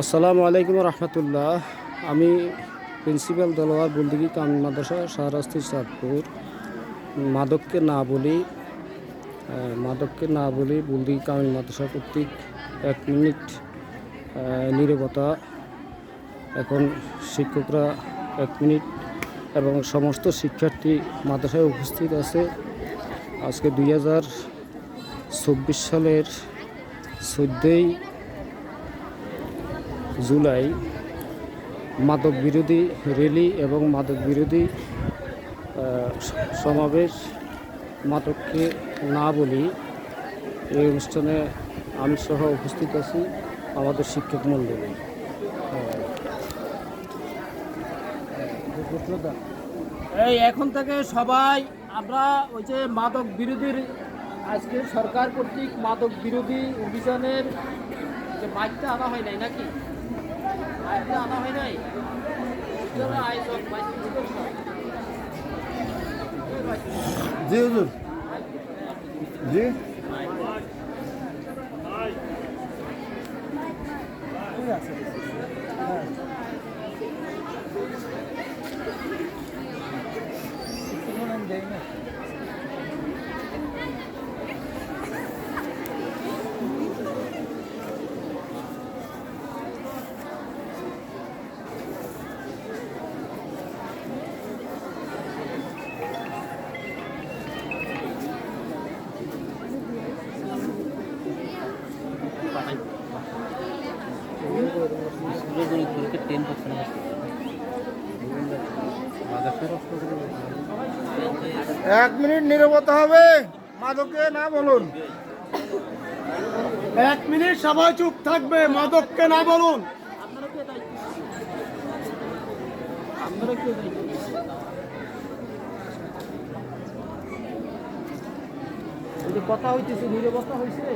আসসালামু আলাইকুম রহমতুল্লাহ। আমি প্রিন্সিপাল দলোয়ার বুলদিগি কামিল মাদ্রাসা শাহরাস্তি চাঁদপুর। মাদককে না বলি বুলদিগি কামিল মাদ্রাসা কর্তৃক 1 মিনিট নীরবতা। এখন শিক্ষকরা 1 মিনিট এবং সমস্ত শিক্ষার্থী মাদ্রাসায় উপস্থিত আছে। আজকে 2024 সালের 14ই জুলাই মাদক বিরোধী র্যালি এবং মাদক বিরোধী সমাবেশ। মাদককে না বলি এই অনুষ্ঠানে আমি সহ উপস্থিত আছি আমাদের শিক্ষক মণ্ডলী। এই এখন থেকে সবাই আমরা ওই যে মাদক বিরোধীর আজকে সরকার কর্তৃক মাদক বিরোধী অভিযানের যে মাইকটা আনা হয় নাই নাকি? মাইকটা আনা হয় নাই আয়োজক জি হুজুর জি এক মিনিট নীরবতা হবে। মাদককে না বলুন। 1 মিনিট সবাই চুপ থাকবে, মাদককে না বলুন। আপনারা কি কথা হইতেছে, নীরবতা হয়েছে।